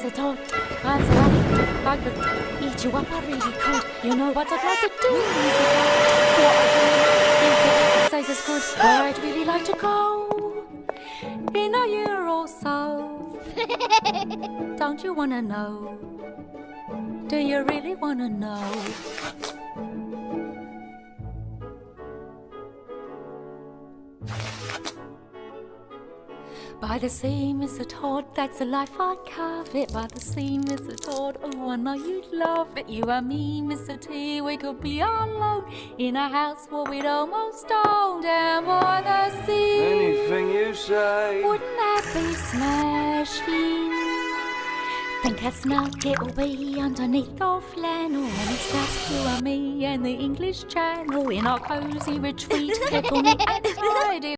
Mr. Toad. I'm sorry. I could eat you up, I really could. You know what I'd like to do, Mr. Toad? What I do, if the exercise is good, where I'd really like to go in a year or so. Don't you wanna know? Do you really wanna know? By the sea, Mr. Toad, that's the life I'd carve it. By the sea, Mr. Toad, oh, I know you'd love it. You and me, Mr. T, we could be alone in a house where we'd almost own down by the sea. Anything you say. Wouldn't that be smashing? Think as not it'll be underneath our flannel, and it's just you and me and the English Channel in our cosy retreat. Peppermint and Friday.